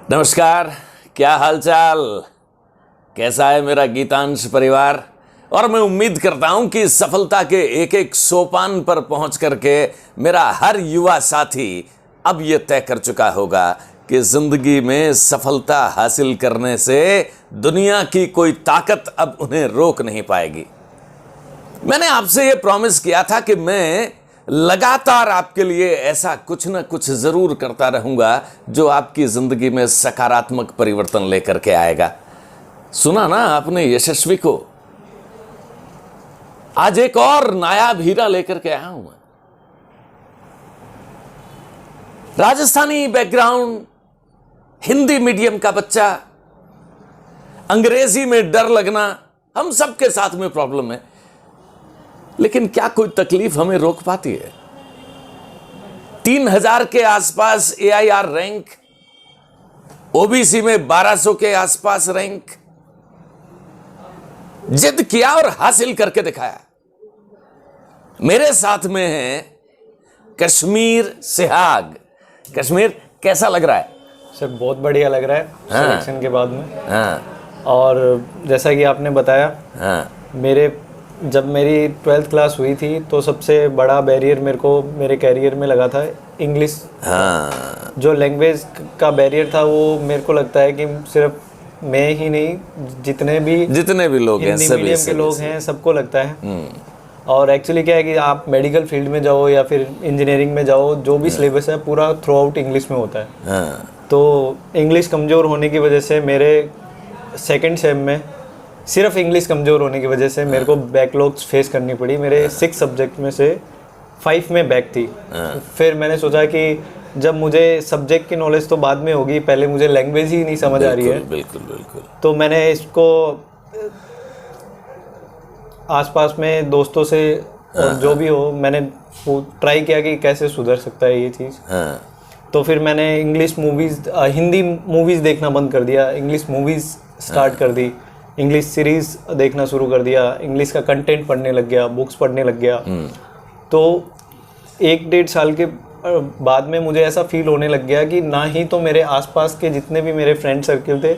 नमस्कार, क्या हालचाल, कैसा है मेरा गीतांश परिवार। और मैं उम्मीद करता हूं कि सफलता के एक एक सोपान पर पहुंच करके मेरा हर युवा साथी अब यह तय कर चुका होगा कि जिंदगी में सफलता हासिल करने से दुनिया की कोई ताकत अब उन्हें रोक नहीं पाएगी। मैंने आपसे यह प्रॉमिस किया था कि मैं लगातार आपके लिए ऐसा कुछ न कुछ जरूर करता रहूंगा जो आपकी जिंदगी में सकारात्मक परिवर्तन लेकर के आएगा। सुना ना आपने यशस्वी को, आज एक और नायाब हीरा लेकर के आया हूं मैं। राजस्थानी बैकग्राउंड, हिंदी मीडियम का बच्चा, अंग्रेजी में डर लगना, हम सबके साथ में प्रॉब्लम है, लेकिन क्या कोई तकलीफ हमें रोक पाती है? 3000 के आसपास AIR रैंक, ओबीसी में 1200 के आसपास रैंक, जिद किया और हासिल करके दिखाया। मेरे साथ में है कश्मीर सिहाग। कश्मीर, कैसा लग रहा है? सर बहुत बढ़िया लग रहा है सिलेक्शन के बाद में। हाँ। और जैसा कि आपने बताया, हाँ। जब मेरी 12th क्लास हुई थी तो सबसे बड़ा बैरियर मेरे को मेरे कैरियर में लगा था इंग्लिश। हाँ। जो लैंग्वेज का बैरियर था वो मेरे को लगता है कि सिर्फ मैं ही नहीं, जितने भी लोग हैं, हिंदी मीडियम के लोग हैं, सबको लगता है। और एक्चुअली क्या है कि आप मेडिकल फील्ड में जाओ या फिर इंजीनियरिंग में जाओ, जो भी सिलेबस है पूरा थ्रू आउट इंग्लिश में होता है। तो इंग्लिश कमज़ोर होने की वजह से मेरे सेकेंड सेम में सिर्फ इंग्लिश कमज़ोर होने की वजह से मेरे को बैकलॉग्स फेस करनी पड़ी। मेरे 6 सब्जेक्ट में से 5 में बैक थी। फिर मैंने सोचा कि जब मुझे सब्जेक्ट की नॉलेज तो बाद में होगी, पहले मुझे लैंग्वेज ही नहीं समझ आ रही है। बिल्कुल। तो मैंने इसको आसपास में दोस्तों से और जो भी हो, मैंने ट्राई किया कि कैसे सुधर सकता है ये चीज़। तो फिर मैंने इंग्लिश मूवीज़, हिंदी मूवीज़ देखना बंद कर दिया, इंग्लिश मूवीज़ स्टार्ट कर दी, इंग्लिश सीरीज़ देखना शुरू कर दिया, इंग्लिश का कंटेंट पढ़ने लग गया, बुक्स पढ़ने लग गया। तो 1-1.5 साल के बाद में मुझे ऐसा फील होने लग गया कि ना ही तो मेरे आसपास के जितने भी मेरे फ्रेंड सर्किल थे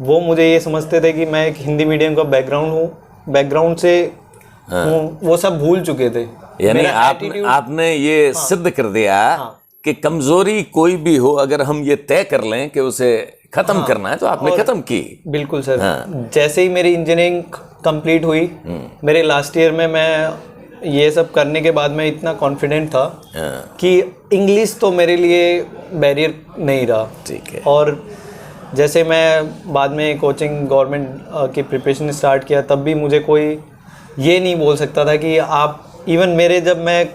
वो मुझे ये समझते थे कि मैं एक हिंदी मीडियम का बैकग्राउंड से हूँ, वो सब भूल चुके थे। यानी आपने ये सिद्ध कर दिया कि कमजोरी कोई भी हो, अगर हम ये तय कर लें कि उसे खत्म करना है तो आपने खत्म की। बिल्कुल सर। जैसे ही मेरी इंजीनियरिंग कंप्लीट हुई, मेरे लास्ट ईयर में मैं ये सब करने के बाद मैं इतना कॉन्फिडेंट था कि इंग्लिश तो मेरे लिए बैरियर नहीं रहा। ठीक है। और जैसे मैं बाद में कोचिंग गवर्नमेंट की प्रिपरेशन स्टार्ट किया, तब भी मुझे कोई ये नहीं बोल सकता था कि आप, इवन मेरे जब मैं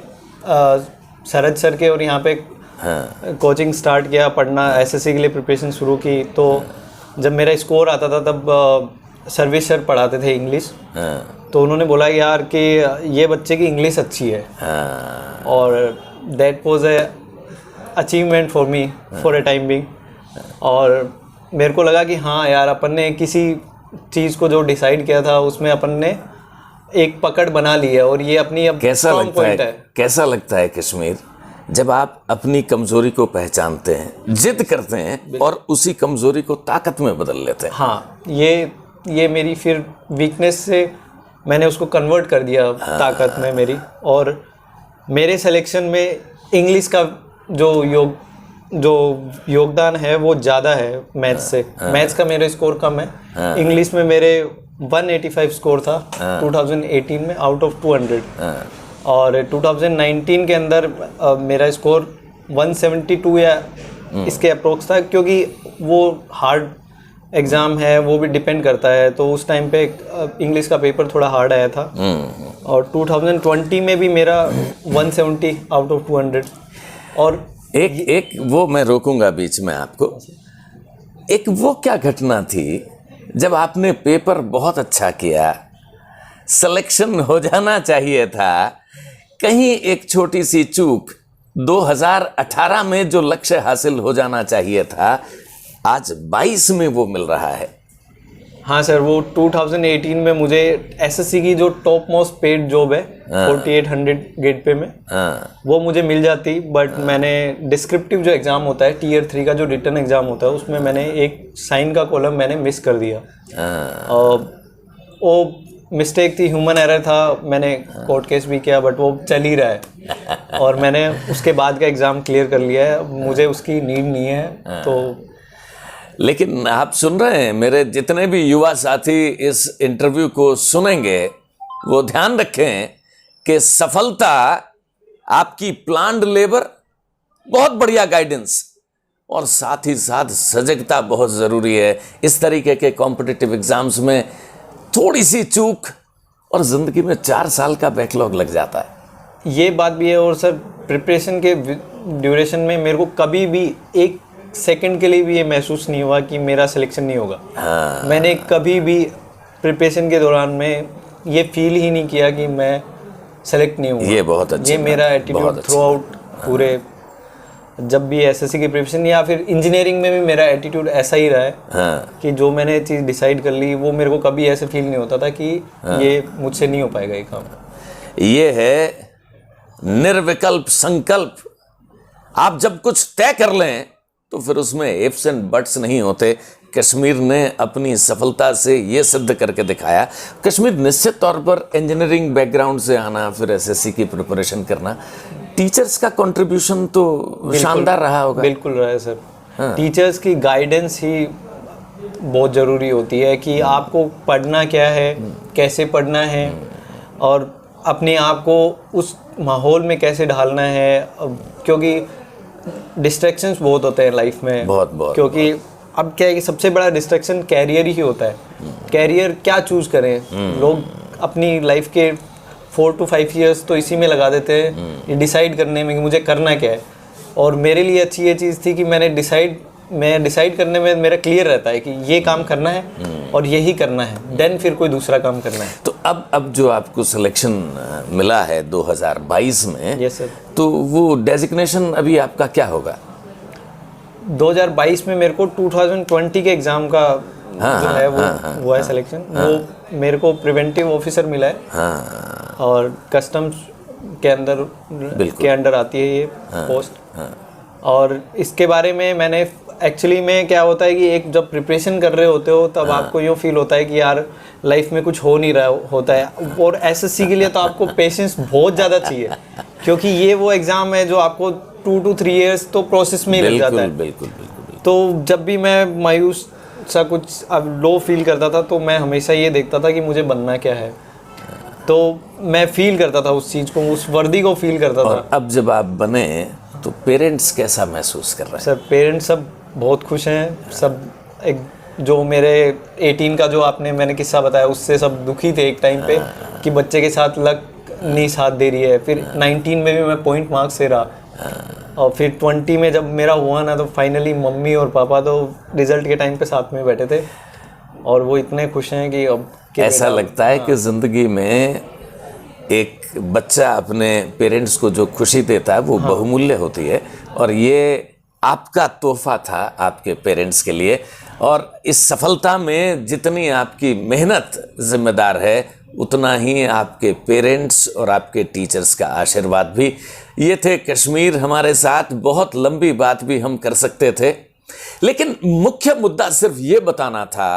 सरद सर के और यहाँ पे कोचिंग स्टार्ट किया, पढ़ना एसएससी के लिए प्रिपरेशन शुरू की, तो जब मेरा स्कोर आता था तब सर्विस सर पढ़ाते थे इंग्लिश। तो उन्होंने बोला यार कि ये बच्चे की इंग्लिश अच्छी है। और that was a achievement for me for a time being. और मेरे को लगा कि हाँ यार, अपन ने किसी चीज़ को जो डिसाइड किया था उसमें अपन ने एक पकड़ बना ली है और ये अपनी अब स्ट्रॉन्ग पॉइंट है। कैसा लगता है कश्मीर, जब आप अपनी कमजोरी को पहचानते हैं, जिद करते हैं और उसी कमजोरी को ताकत में बदल लेते हैं? हाँ, ये मेरी फिर वीकनेस से मैंने उसको कन्वर्ट कर दिया ताकत में मेरी। और मेरे सिलेक्शन में इंग्लिश का जो योगदान है वो ज़्यादा है मैथ्स से। मैथ्स का मेरा स्कोर कम है। इंग्लिश में मेरे 185 स्कोर था 2018 में आउट ऑफ 200। और 2019 के अंदर मेरा स्कोर 172 या इसके अप्रोक्स था, क्योंकि वो हार्ड एग्ज़ाम है, वो भी डिपेंड करता है। तो उस टाइम पे इंग्लिश का पेपर थोड़ा हार्ड आया था। और 2020 में भी मेरा 170 आउट ऑफ 200। और एक वो मैं रोकूंगा बीच में आपको। एक वो क्या घटना थी जब आपने पेपर बहुत अच्छा किया, सिलेक्शन हो जाना चाहिए था, कहीं एक छोटी सी चूक, 2018 में जो लक्ष्य हासिल हो जाना चाहिए था, आज 22 में वो मिल रहा है। हाँ सर, वो 2018 में मुझे एसएससी की जो टॉप मोस्ट पेड जॉब है 4800 गेट पे में, वो मुझे मिल जाती, बट मैंने डिस्क्रिप्टिव जो एग्ज़ाम होता है टीयर 3 का जो रिटन एग्ज़ाम होता है उसमें मैंने एक साइन का कॉलम मैंने मिस कर दिया। वो मिस्टेक थी, ह्यूमन एरर था, मैंने कोर्ट केस भी किया बट वो चल ही रहा है और मैंने उसके बाद का एग्ज़ाम क्लियर कर लिया है, मुझे उसकी नीड नहीं है। तो लेकिन आप सुन रहे हैं, मेरे जितने भी युवा साथी इस इंटरव्यू को सुनेंगे वो ध्यान रखें कि सफलता आपकी प्लान्ड लेबर, बहुत बढ़िया गाइडेंस और साथ ही साथ सजगता बहुत ज़रूरी है। इस तरीके के कॉम्पिटिटिव एग्जाम्स में थोड़ी सी चूक और ज़िंदगी में 4 साल का बैकलॉग लग जाता है। ये बात भी है। और सर प्रिपरेशन के ड्यूरेशन में मेरे को कभी भी एक सेकंड के लिए भी ये महसूस नहीं हुआ कि मेरा सिलेक्शन नहीं होगा। मैंने कभी भी प्रिपरेशन के दौरान में ये फील ही नहीं किया कि मैं सेलेक्ट नहीं हुआ। ये बहुत अच्छा, ये मेरा एटीट्यूड थ्रू आउट पूरे, जब भी एसएससी की प्रिपरेशन या फिर इंजीनियरिंग में भी मेरा एटीट्यूड ऐसा ही रहा है कि जो मैंने चीज़ डिसाइड कर ली वो मेरे को कभी ऐसे फील नहीं होता था कि ये मुझसे नहीं हो पाएगा ये काम। ये है निर्विकल्प संकल्प। आप जब कुछ तय कर लें तो फिर उसमें इफ्स एंड बट्स नहीं होते। कश्मीर ने अपनी सफलता से ये सिद्ध करके दिखाया। कश्मीर निश्चित तौर पर इंजीनियरिंग बैकग्राउंड से आना, फिर एसएससी की प्रिपरेशन करना, टीचर्स का कंट्रीब्यूशन तो शानदार रहा होगा। बिल्कुल रहा है सर। टीचर्स की गाइडेंस ही बहुत ज़रूरी होती है कि आपको पढ़ना क्या है, कैसे पढ़ना है और अपने आप को उस माहौल में कैसे ढालना है, क्योंकि डिस्ट्रैक्शंस बहुत होते हैं लाइफ में। बहुत क्योंकि अब क्या है कि सबसे बड़ा डिस्ट्रैक्शन कैरियर ही होता है। कैरियर क्या चूज़ करें, लोग अपनी लाइफ के 4 to 5 ईयर्स तो इसी में लगा देते हैं ये डिसाइड करने में कि मुझे करना क्या है। और मेरे लिए अच्छी ये चीज़ थी कि मैं डिसाइड करने में मेरा क्लियर रहता है कि ये काम करना है और यही करना है, देन फिर कोई दूसरा काम करना है। तो अब जो आपको सिलेक्शन मिला है 2022 में, यस सर, तो वो डेजिग्नेशन अभी आपका क्या होगा? 2022 में मेरे को 2020 के एग्ज़ाम का जो है वो है सिलेक्शन। वो मेरे को प्रिवेंटिव ऑफिसर मिला है और कस्टम्स के अंडर आती है ये पोस्ट। और इसके बारे में मैंने एक्चुअली में क्या होता है कि एक जब प्रिपरेशन कर रहे होते हो तब आपको यूँ फील होता है कि यार लाइफ में कुछ हो नहीं रहा होता है। और एसएससी के लिए तो आपको पेशेंस बहुत ज़्यादा चाहिए, क्योंकि ये वो एग्ज़ाम है जो आपको 2 to 3 ईयर्स तो प्रोसेस में ही लग जाता है। बिल्कुल। तो जब भी मैं मायूस सा कुछ अब लो फील करता था तो मैं हमेशा ये देखता था कि मुझे बनना क्या है। तो मैं फील करता था उस चीज़ को, उस वर्दी को फील करता था। अब जब आप बने तो पेरेंट्स कैसा महसूस कर रहे हैं? सर पेरेंट्स सब बहुत खुश हैं। सब एक जो मेरे 18 का जो मैंने किस्सा बताया उससे सब दुखी थे एक टाइम पे कि बच्चे के साथ लक नहीं साथ दे रही है। फिर 19 में भी मैं पॉइंट मार्क्स से रहा और फिर 20 में जब मेरा हुआ ना तो फाइनली मम्मी और पापा तो रिजल्ट के टाइम पे साथ में बैठे थे और वो इतने खुश हैं कि अब ऐसा लगता है कि ज़िंदगी में एक बच्चा अपने पेरेंट्स को जो खुशी देता है वो बहुमूल्य होती है। और ये आपका तोहफा था आपके पेरेंट्स के लिए। और इस सफलता में जितनी आपकी मेहनत जिम्मेदार है उतना ही आपके पेरेंट्स और आपके टीचर्स का आशीर्वाद भी। ये थे कश्मीर हमारे साथ। बहुत लंबी बात भी हम कर सकते थे, लेकिन मुख्य मुद्दा सिर्फ ये बताना था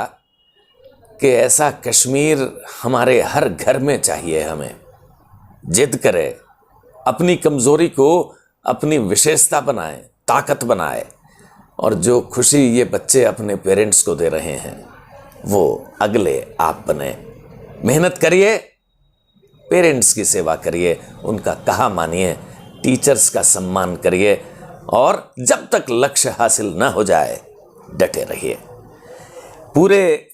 कि ऐसा कश्मीर हमारे हर घर में चाहिए। हमें जिद करे, अपनी कमज़ोरी को अपनी विशेषता बनाए, ताकत बनाए। और जो खुशी ये बच्चे अपने पेरेंट्स को दे रहे हैं वो अगले आप बने। मेहनत करिए, पेरेंट्स की सेवा करिए, उनका कहा मानिए, टीचर्स का सम्मान करिए और जब तक लक्ष्य हासिल न हो जाए डटे रहिए। पूरे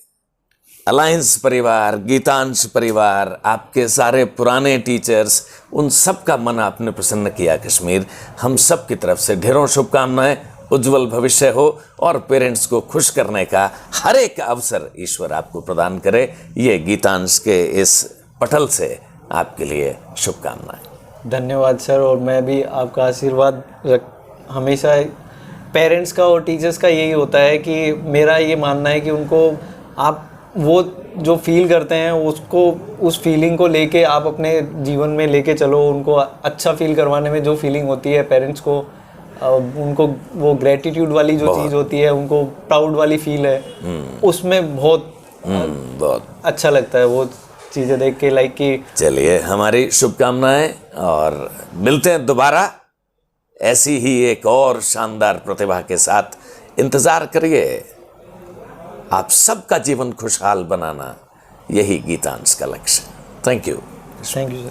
अलायंस परिवार, गीतांश परिवार, आपके सारे पुराने टीचर्स, उन सब का मन आपने प्रसन्न किया कश्मीर। हम सब की तरफ से ढेरों शुभकामनाएं। उज्जवल भविष्य हो और पेरेंट्स को खुश करने का हर एक अवसर ईश्वर आपको प्रदान करे। ये गीतांश के इस पटल से आपके लिए शुभकामनाएं। धन्यवाद सर। और मैं भी आपका आशीर्वाद हमेशा पेरेंट्स का और टीचर्स का यही होता है कि मेरा ये मानना है कि उनको आप वो जो फील करते हैं उसको, उस फीलिंग को लेके आप अपने जीवन में लेके चलो। उनको अच्छा फील करवाने में जो फीलिंग होती है पेरेंट्स को, उनको वो ग्रेटिट्यूड वाली जो चीज़ होती है, उनको प्राउड वाली फील है, उसमें बहुत अच्छा लगता है वो चीज़ें देख के। लाइक कि चलिए, हमारी शुभकामनाएं और मिलते हैं दोबारा ऐसी ही एक और शानदार प्रतिभा के साथ। इंतजार करिए। आप सबका जीवन खुशहाल बनाना यही गीतांश का लक्ष्य। Thank you. Thank you sir.